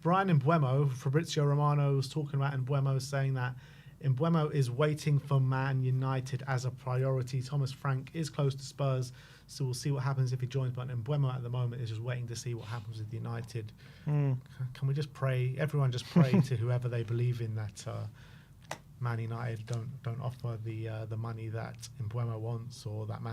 Brian Mbuemo, Fabrizio Romano was talking about Mbuemo, saying that Mbuemo is waiting for Man United as a priority. Thomas Frank is close to Spurs, so we'll see what happens if he joins. But Mbuemo at the moment is just waiting to see what happens with United. Can we just pray? Everyone just pray to whoever they believe in that Man United don't offer the money that Mbuemo wants, or that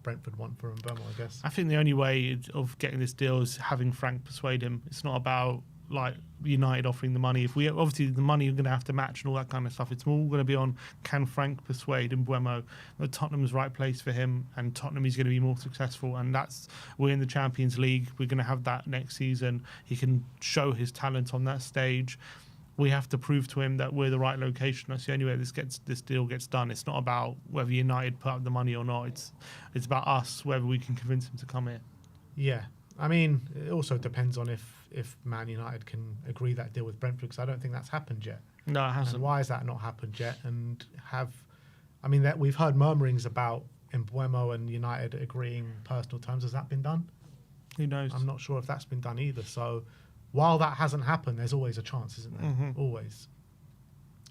Brentford want for Mbuemo, I guess. I think the only way of getting this deal is having Frank persuade him. It's not about like United offering the money. If we obviously the money you're going to have to match and all that kind of stuff. It's all going to be on, can Frank persuade Mbuemo that Tottenham's the right place for him, and Tottenham is going to be more successful. And we're in the Champions League. We're going to have that next season. He can show his talent on that stage. We have to prove to him that we're the right location. That's the only way this deal gets done. It's not about whether United put up the money or not. It's about us, whether we can convince him to come here. Yeah. I mean, it also depends on if Man United can agree that deal with Brentford, because I don't think that's happened yet. No, it hasn't. And why has that not happened yet? And that we've heard murmurings about Mbuemo and United agreeing personal terms. Has that been done? Who knows? I'm not sure if that's been done either. So while that hasn't happened, there's always a chance, isn't there? Mm-hmm. Always.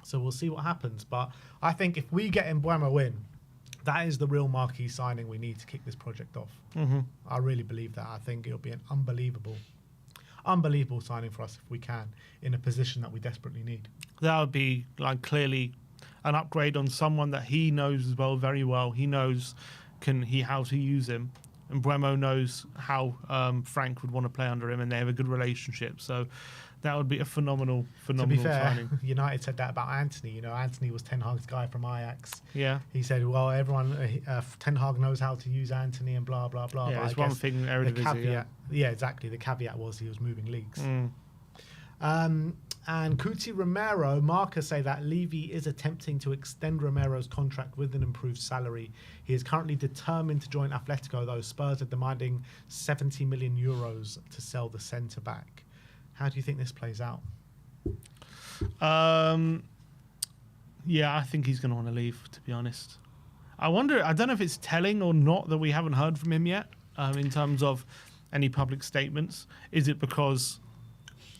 So we'll see what happens. But I think if we get Mbuemo in, that is the real marquee signing we need to kick this project off. Mm-hmm. I really believe that. I think it'll be an unbelievable signing for us if we can, in a position that we desperately need. That would be like clearly an upgrade on someone that he knows as well, very well. He knows how to use him. And Mbuemo knows how Frank would want to play under him, and they have a good relationship. So that would be a phenomenal to be fair, signing. United said that about Anthony. Anthony was Ten Hag's guy from Ajax. Yeah. He said, well, everyone, Ten Hag knows how to use Anthony and blah, blah, blah. Yeah, but it's one thing, Eredivisie. Yeah, exactly. The caveat was he was moving leagues. And Cuti Romero, markers say that Levy is attempting to extend Romero's contract with an improved salary. He is currently determined to join Atletico, though Spurs are demanding €70 million to sell the centre-back. How do you think this plays out? Yeah, I think he's going to want to leave, to be honest. I don't know if it's telling or not that we haven't heard from him yet in terms of any public statements. Is it because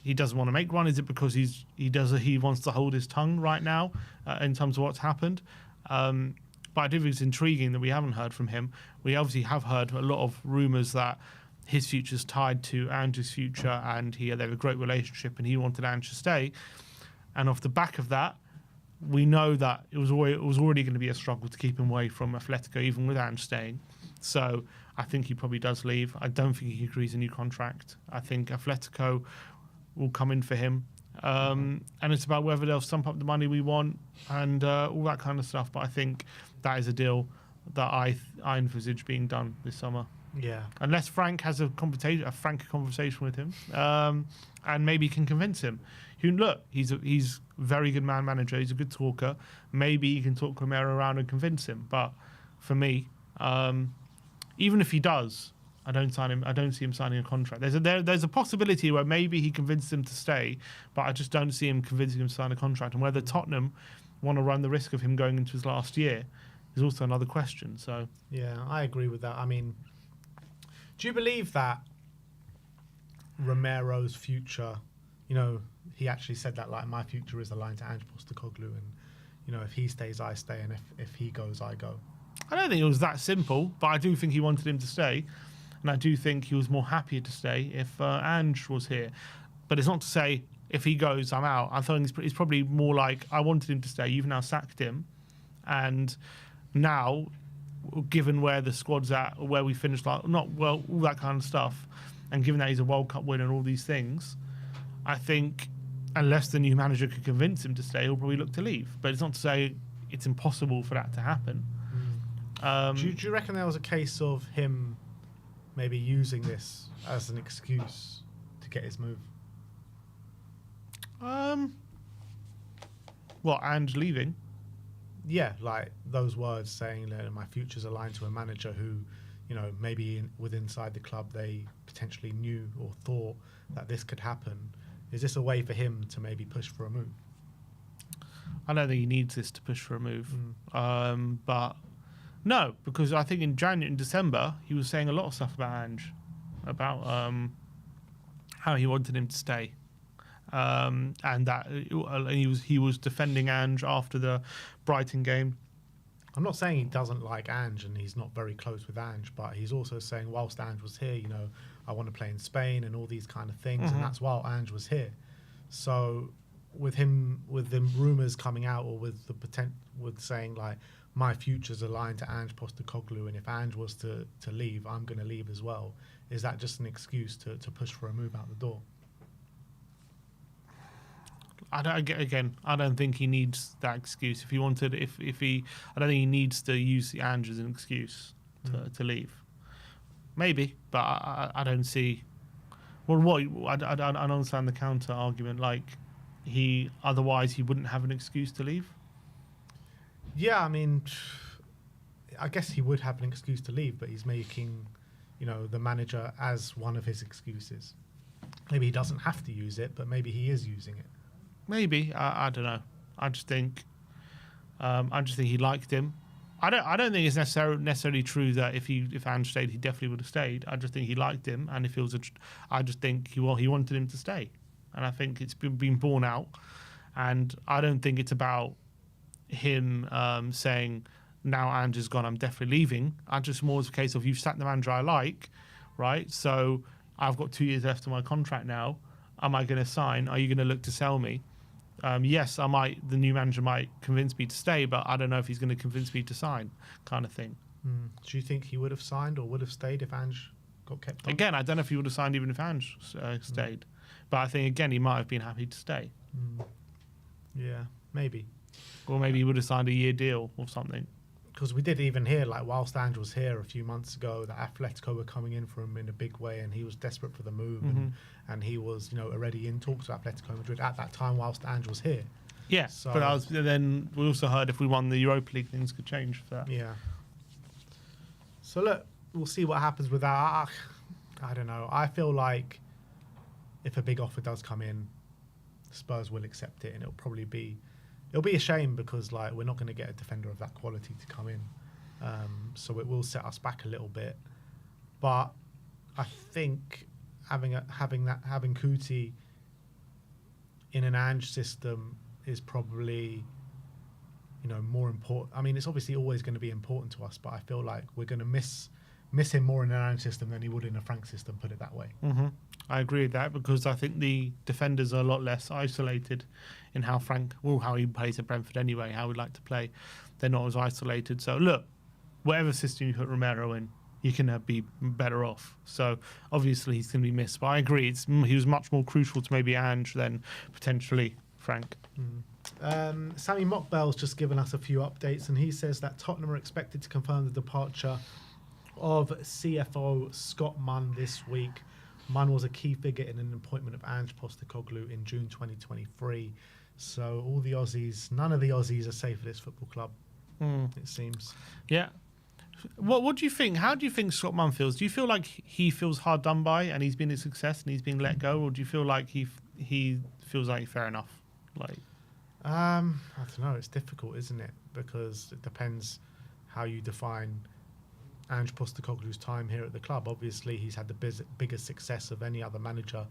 he doesn't want to make one? Is it because he wants to hold his tongue right now in terms of what's happened? But I do think it's intriguing that we haven't heard from him. We obviously have heard a lot of rumours that his future's tied to Ange's future, and they have a great relationship, and he wanted Ange to stay. And off the back of that, we know that it was already going to be a struggle to keep him away from Atletico, even with Ange staying. So I think he probably does leave. I don't think he agrees a new contract. I think Atletico will come in for him. And it's about whether they'll stump up the money we want and all that kind of stuff. But I think that is a deal that I envisage being done this summer. Yeah. Unless Frank has a frank conversation with him, and maybe can convince him. Look, he's a very good manager. He's a good talker. Maybe he can talk Romero around and convince him. But for me, even if he does, I don't see him signing a contract. There's a possibility where maybe he convinces him to stay, but I just don't see him convincing him to sign a contract. And whether Tottenham want to run the risk of him going into his last year is also another question. So yeah, I agree with that. I mean, do you believe that Romero's future, he actually said that, like, my future is aligned to Ange Postecoglou, and, if he stays, I stay, and if he goes, I go? I don't think it was that simple, but I do think he wanted him to stay, and I do think he was more happier to stay if Ange was here. But it's not to say if he goes, I'm out. I think it's probably more like, I wanted him to stay, you've now sacked him, and now, given where the squad's at, or where we finished, all that kind of stuff, and given that he's a World Cup winner and all these things, I think unless the new manager could convince him to stay, he'll probably look to leave. But it's not to say it's impossible for that to happen. Do you reckon there was a case of him maybe using this as an excuse to get his move? Ange leaving? Yeah, like those words saying that my future's aligned to a manager who, maybe inside the club they potentially knew or thought that this could happen. Is this a way for him to maybe push for a move? I don't think he needs this to push for a move. But no, because I think in January and December he was saying a lot of stuff about Ange, about how he wanted him to stay. and that he was defending Ange after the Brighton game. I'm not saying he doesn't like Ange and he's not very close with Ange, but he's also saying whilst Ange was here, I want to play in Spain and all these kind of things, and that's while Ange was here. So with the rumours coming out, or with saying like my future's aligned to Ange Postecoglou, and if Ange was to leave, I'm going to leave as well. Is that just an excuse to push for a move out the door? I don't think he needs that excuse. If he wanted, I don't think he needs to use the Ange as an excuse to leave. Maybe, but I don't see. Well, I don't understand the counter argument. Like, otherwise he wouldn't have an excuse to leave. Yeah, I mean, I guess he would have an excuse to leave, but he's making, the manager as one of his excuses. Maybe he doesn't have to use it, but maybe he is using it. Maybe, I don't know. I just think he liked him. I don't think it's necessarily true that if Ange stayed, he definitely would have stayed. I just think he liked him, and if it was I just think he wanted him to stay, and I think it's been borne out. And I don't think it's about him saying now Ange is gone, I'm definitely leaving. I just more as a case of you've sacked the manager I like, right? So I've got 2 years left of my contract now. Am I going to sign? Are you going to look to sell me? Yes, I might. The new manager might convince me to stay, but I don't know if he's going to convince me to sign, kind of thing. Do you think he would have signed or would have stayed if Ange got kept on? Again, I don't know if he would have signed even if Ange stayed, but I think again he might have been happy to stay. Yeah, maybe. Or maybe he would have signed a year deal or something. Because we did even hear, like, whilst Ange was here a few months ago, that Atletico were coming in for him in a big way, and he was desperate for the move, and he was, already in talks with Atletico Madrid at that time whilst Ange was here. Yeah, so, but then we also heard if we won the Europa League, things could change for that. Yeah. So look, we'll see what happens with that. I don't know. I feel like if a big offer does come in, Spurs will accept it, and it'll be a shame because like we're not going to get a defender of that quality to come in, so it will set us back a little bit. But I think having Kuti in an Ange system is probably more important. I mean, it's obviously always going to be important to us, but I feel like we're going to miss him more in an Ange system than he would in a Frank system. Put it that way. I agree with that because I think the defenders are a lot less isolated in how he plays at Brentford anyway, how we like to play. They're not as isolated. So look, whatever system you put Romero in, you can be better off. So obviously he's going to be missed. But I agree, he was much more crucial to maybe Ange than potentially Frank. Sammy Mockbell's just given us a few updates, and he says that Tottenham are expected to confirm the departure of CFO Scott Munn this week. Munn was a key figure in an appointment of Ange Postecoglou in June 2023. So none of the Aussies are safe at this football club, it seems. Yeah. What do you think? How do you think Scott Munn feels? Do you feel like he feels hard done by and he's been a success and he's being let go, or do you feel like he feels like fair enough? Like, I don't know. It's difficult, isn't it? Because it depends how you define Ange Postecoglou's time here at the club. Obviously, he's had the biggest success of any other manager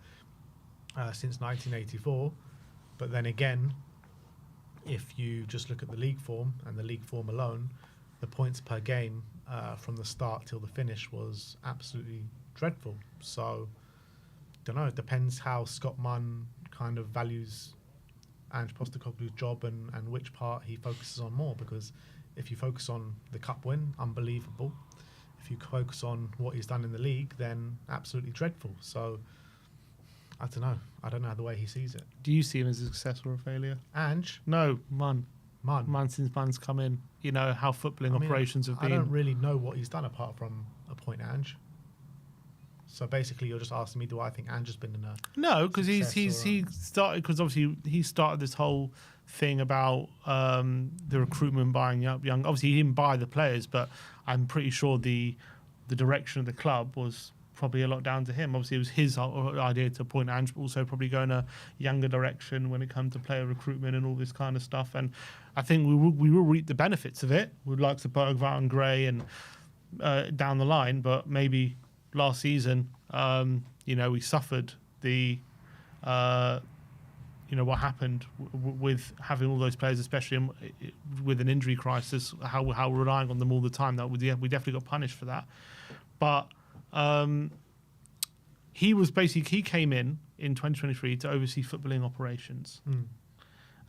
since 1984. But then again, if you just look at the league form and the league form alone, the points per game from the start till the finish was absolutely dreadful. So, don't know. It depends how Scott Munn kind of values Ange Postecoglou's job and which part he focuses on more. Because if you focus on the cup win, unbelievable. If you focus on what he's done in the league, then absolutely dreadful. So, I don't know. I don't know the way he sees it. Do you see him as a success or a failure? Ange? No, Munn. Munn Since Munn's come in. You know, how footballing operations have been. I don't really know what he's done apart from appoint Ange. So basically, you're just asking me, do I think Ange has been in a No, because he started, because obviously he started this whole thing about the recruitment, buying up young. Obviously, he didn't buy the players, but I'm pretty sure the direction of the club was probably a lot down to him. Obviously, it was his idea to appoint Ange, but also probably go in a younger direction when it comes to player recruitment and all this kind of stuff. And I think we will reap the benefits of it with likes of Bergvall and Gray and down the line, but maybe last season, we suffered the what happened with having all those players, especially with an injury crisis, how we're relying on them all the time. That we definitely got punished for that. But he came in 2023 to oversee footballing operations.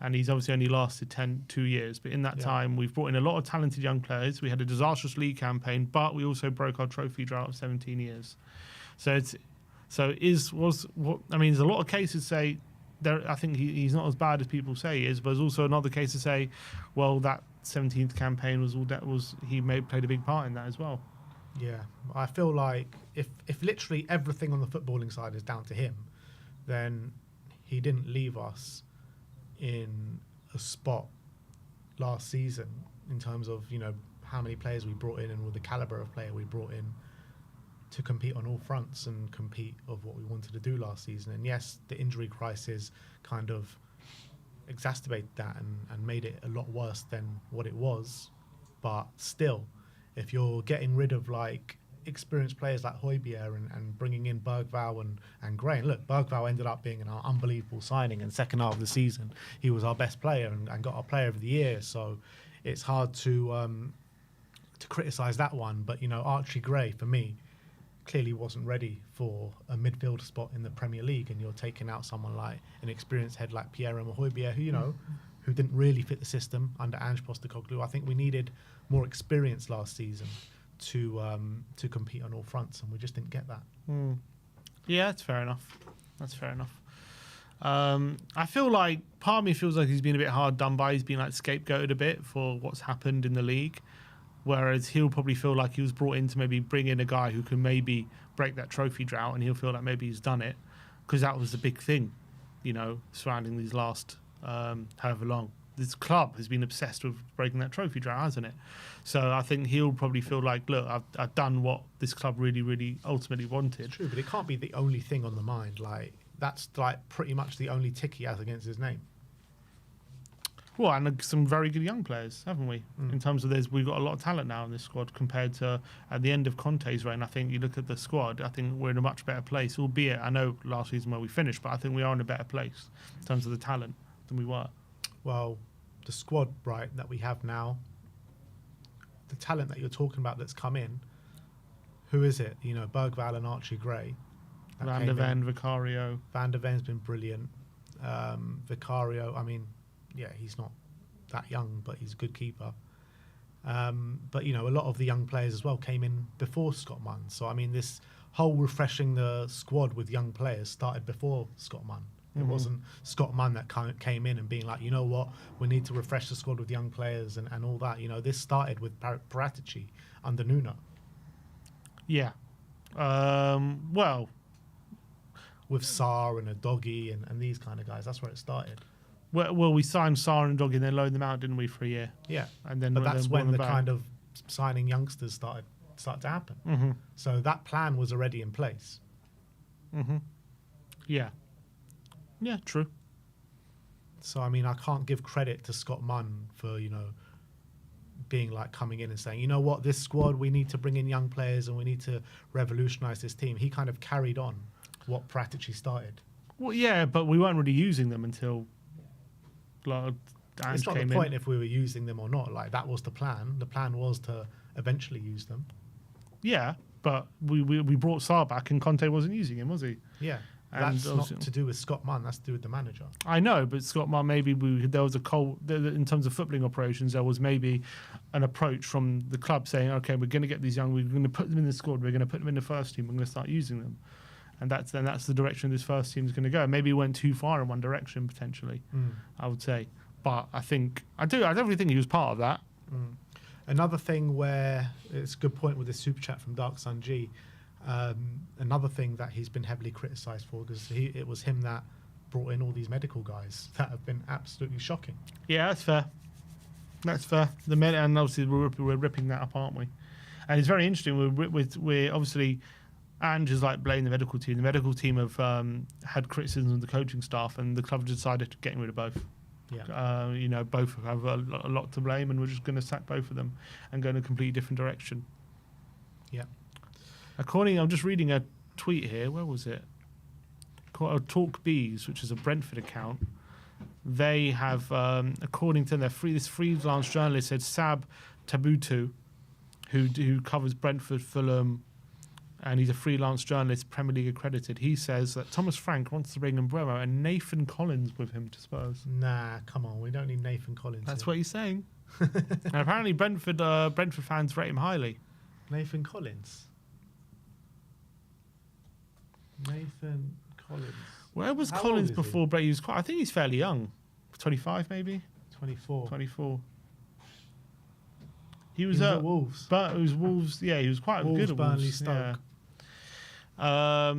And he's obviously only lasted 2 years. But in that time, we've brought in a lot of talented young players. We had a disastrous league campaign, but we also broke our trophy drought of 17 years. There's a lot of cases say I think he's not as bad as people say he is, but there's also another case to say, well, that 17th campaign played a big part in that as well. Yeah, I feel like if literally everything on the footballing side is down to him, then he didn't leave us in a spot last season in terms of how many players we brought in and with the caliber of player we brought in to compete on all fronts and compete of what we wanted to do last season. And yes, the injury crisis kind of exacerbated that and made it a lot worse than what it was. But still, if you're getting rid of like experienced players like Højbjerg and bringing in Bergvall and Gray, and look, Bergvall ended up being an unbelievable signing in the second half of the season. He was our best player and got our player of the year. So it's hard to criticise that one. But Archie Gray, for me, clearly wasn't ready for a midfield spot in the Premier League, and you're taking out someone like an experienced head like Pierre-Emile Højbjerg, who didn't really fit the system under Ange Postecoglou. I think we needed more experience last season to compete on all fronts, and we just didn't get that. Yeah, that's fair enough. I feel like part of me feels like he's been a bit hard done by. He's been like scapegoated a bit for what's happened in the league. Whereas he'll probably feel like he was brought in to maybe bring in a guy who can maybe break that trophy drought, and he'll feel like maybe he's done it because that was the big thing, surrounding these last however long. This club has been obsessed with breaking that trophy drought, hasn't it? So I think he'll probably feel like, look, I've done what this club really, really ultimately wanted. It's true, but it can't be the only thing on the mind. Like that's like pretty much the only tick he has against his name. Well, and some very good young players, haven't we? In terms of we've got a lot of talent now in this squad compared to at the end of Conte's reign. I think you look at the squad, I think we're in a much better place, albeit I know last season where we finished, but I think we are in a better place in terms of the talent than we were. Well, the squad, right, that we have now, the talent that you're talking about that's come in, who is it? Bergvall and Archie Gray. Van der Ven, Vicario. Van der Ven's been brilliant. Vicario, I mean, yeah, he's not that young, but he's a good keeper. But, a lot of the young players as well came in before Scott Munn. So, I mean, this whole refreshing the squad with young players started before Scott Munn. It wasn't Scott Munn that came in and being like, we need to refresh the squad with young players and all that. This started with Paratici under Nuno. Yeah. Well, with Sarr and Udogie and these kind of guys. That's where it started. Well, we signed Sarr and Udogie and then loaned them out, didn't we, for a year? Yeah. But that's when the kind of signing youngsters started to happen. So that plan was already in place. Yeah. Yeah, true. So, I mean, I can't give credit to Scott Munn for, being like coming in and saying, this squad, we need to bring in young players and we need to revolutionise this team. He kind of carried on what Paratici started. Well, yeah, but we weren't really using them until it's not the point if we were using them or not. Like, that was the plan. The plan was to eventually use them. Yeah, but we brought Sarr back and Conte wasn't using him, was he? Yeah. That's not to do with Scott Munn. That's to do with the manager. I know, but Scott Munn, maybe there was in terms of footballing operations, there was maybe an approach from the club saying, okay, we're going to get these young, we're going to put them in the squad, we're going to put them in the first team, we're going to start using them. And that's the direction this first team is going to go. Maybe it went too far in one direction, potentially, I would say. But I definitely think he was part of that. Another thing where it's a good point with the super chat from Dark Sun G. Another thing that he's been heavily criticised for, because it was him that brought in all these medical guys that have been absolutely shocking. Yeah, that's fair. And obviously we're ripping that up, aren't we? And it's very interesting. We're obviously, Ange is like blaming the medical team. The medical team have had criticisms of the coaching staff, and the club decided to get rid of both. Yeah. Both have a lot to blame, and we're just going to sack both of them and go in a completely different direction. Yeah. I'm just reading a tweet here. Where was it? Called Talk Bees, which is a Brentford account. they have, according to this freelance journalist, said Sab Tabutu, who covers Brentford, Fulham, and he's a freelance journalist, Premier League accredited. He says that Thomas Frank wants to bring Mbuemo and Nathan Collins with him to Spurs. Nah, come on, we don't need Nathan Collins. That's here. what he's saying. And apparently Brentford fans rate him highly. Nathan Collins. Nathan Collins. Where was How old Collins is he? before Brady? I think he's fairly young. 25 maybe? 24. 24. He was was at Wolves. But it was Wolves. Yeah, he was quite Wolves, good at Burnley, Wolves. Stoke. Yeah.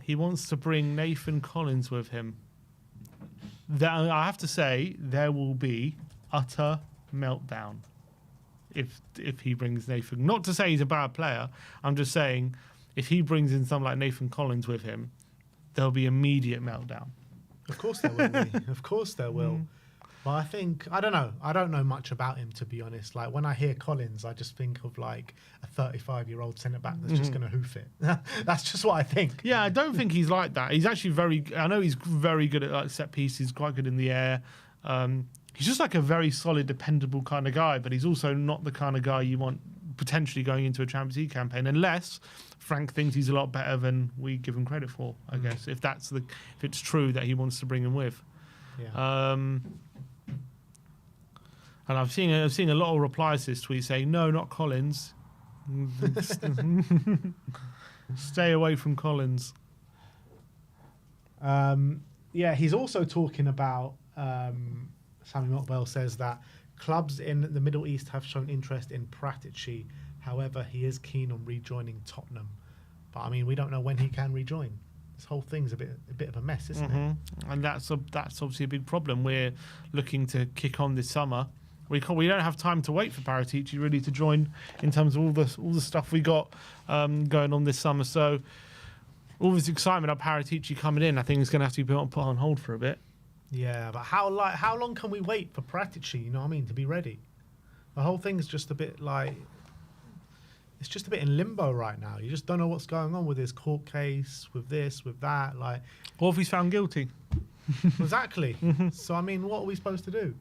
He wants to bring Nathan Collins with him. I have to say, there will be utter meltdown if he brings Nathan. Not to say he's a bad player. I'm just saying, if he brings in someone like Nathan Collins with him, there'll be immediate meltdown. Of course there will be. Of course there will. But I think, I don't know much about him, to be honest. Like, when I hear Collins, I just think of like a 35-year-old centre-back that's just going to hoof it. That's just what I think. Yeah, I don't think he's like that. He's actually I know he's very good at like set pieces, he's quite good in the air. He's just like a very solid, dependable kind of guy, but he's also not the kind of guy you want potentially going into a Champions League campaign, unless Frank thinks he's a lot better than we give him credit for, I guess, if it's true that he wants to bring him with. Yeah. And I've seen a lot of replies to this tweet saying, no, not Collins. Stay away from Collins. Yeah, he's also talking about, Sammy Mokbel says that clubs in the Middle East have shown interest in Paratici. However, he is keen on rejoining Tottenham. But, I mean, we don't know when he can rejoin. This whole thing's a bit of a mess, isn't it? And that's obviously a big problem. We're looking to kick on this summer. We don't have time to wait for Paratici really to join in terms of all the stuff we got going on this summer. So all this excitement of Paratici coming in, I think is going to have to be put on hold for a bit. Yeah, but how long can we wait for Paratici? You know what I mean? To be ready. The whole thing's just a bit like, it's just a bit in limbo right now. You just don't know what's going on with his court case, with this, with that. Like, Or if he's found guilty. exactly. So I mean, what are we supposed to do?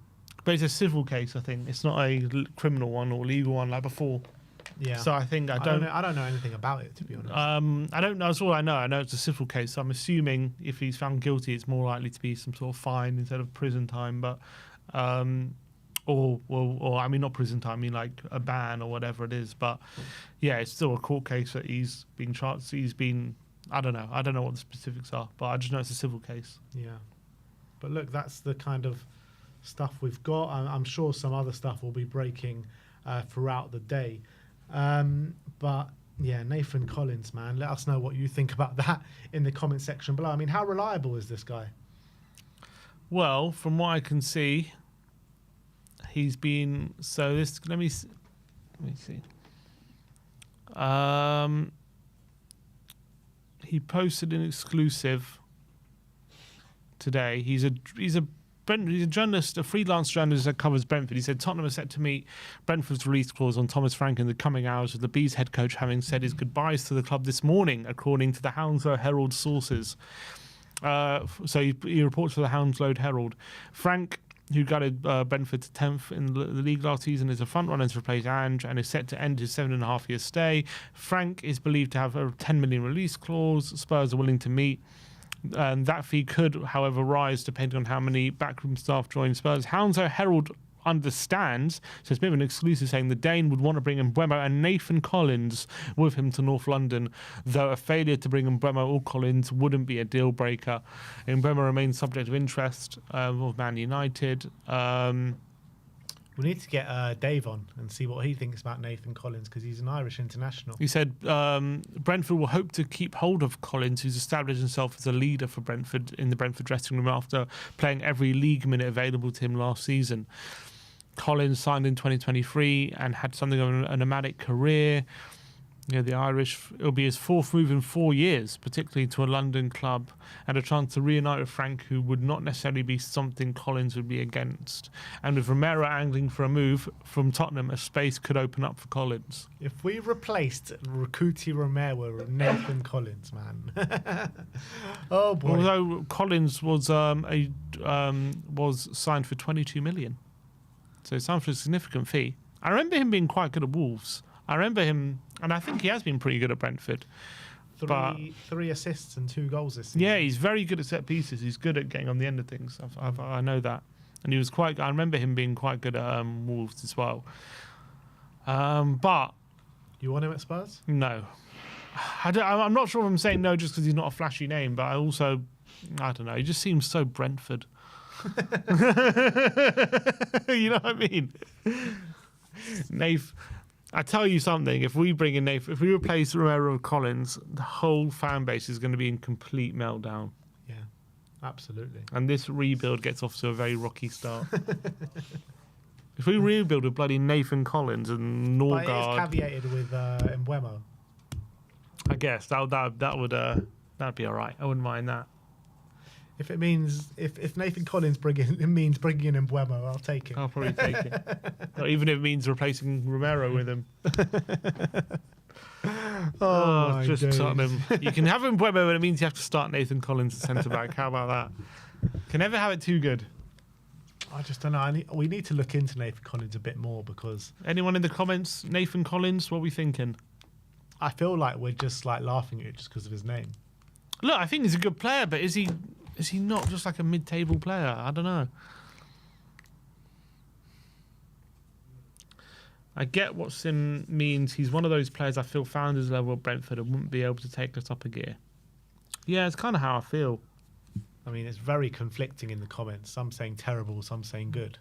But it's a civil case, I think. It's not a criminal one or legal one like before. Yeah. So I think I don't know anything about it, to be honest. I don't know. That's all I know. I know it's a civil case. So I'm assuming if he's found guilty, it's more likely to be some sort of fine instead of prison time. But or I mean, not prison time. I mean like a ban or whatever it is. But yeah, it's still a court case that he's been charged. I don't know. I don't know what the specifics are, but I just know it's a civil case. Yeah. But look, that's the kind of stuff we've got. I'm sure some other stuff will be breaking throughout the day. But yeah, Nathan Collins, man, let us know what you think about that in the comment section below. I mean, how reliable is this guy? Well, from what I can see, he's been let me see. He posted an exclusive today. He's a journalist, a freelance journalist that covers Brentford. He said Tottenham are set to meet Brentford's release clause on Thomas Frank in the coming hours, with the Bees head coach having said his goodbyes to the club this morning, according to the Hounslow Herald sources. So he reports for the Hounslow Herald. Frank, who gutted Brentford to 10th in the league last season, is a front runner to replace Ange and is set to end his 7.5-year stay. Frank is believed to have a 10 million release clause. Spurs are willing to meet. And that fee could, however, rise depending on how many backroom staff join Spurs. Hounslow Herald understands, so it's a bit of an exclusive, saying the Dane would want to bring Mbuemo and Nathan Collins with him to North London, though a failure to bring Mbuemo or Collins wouldn't be a deal breaker. Mbuemo remains subject of interest of Man United. We need to get Dave on and see what he thinks about Nathan Collins, because he's an Irish international. He said Brentford will hope to keep hold of Collins, who's established himself as a leader for Brentford in the Brentford dressing room after playing every league minute available to him last season. Collins signed in 2023 and had something of a nomadic career. Yeah, the Irish, it'll be his fourth move in 4 years, particularly to a London club, and a chance to reunite with Frank, who would not necessarily be something Collins would be against. And with Romero angling for a move from Tottenham, a space could open up for Collins. If we replaced Rukuti Romero with Nathan Collins, man. Oh boy. Although Collins was was signed for 22 million, so it's signed for a significant fee. I remember him being quite good at Wolves. I remember him, and I think he has been pretty good at Brentford. Three assists and 2 goals this season. Yeah, he's very good at set pieces. He's good at getting on the end of things. I know that, and he was quite. I remember him being quite good at Wolves as well. But you want him at Spurs? no, I'm not sure if I'm saying no just because he's not a flashy name. But I don't know. He just seems so Brentford. You know what I mean? Nath, I tell you something. If we bring in Nath, if we replace Romero with Collins, the whole fan base is going to be in complete meltdown. Yeah, absolutely. And this rebuild gets off to a very rocky start. If we rebuild with bloody Nathan Collins and Norgard, but it is caveated with Mbuemo. I guess that'd be all right. I wouldn't mind that. If it means if Nathan Collins means bringing in Mbuemo, I'll take it. I'll probably take it. Or even if it means replacing Romero with him. Oh, just days. Tottenham. You can have Mbuemo, but it means you have to start Nathan Collins as centre back. How about that? Can never have it too good. I just don't know. We need to look into Nathan Collins a bit more because Anyone in the comments, Nathan Collins, what are we thinking? I feel like we're just like laughing at it just because of his name. Look, I think he's a good player, but is he not just like a mid-table player? I don't know. I get what Sim means. He's one of those players I feel found his level at Brentford and wouldn't be able to take us up a gear. Yeah, it's kind of how I feel. I mean, it's very conflicting in the comments. Some saying terrible, some saying good.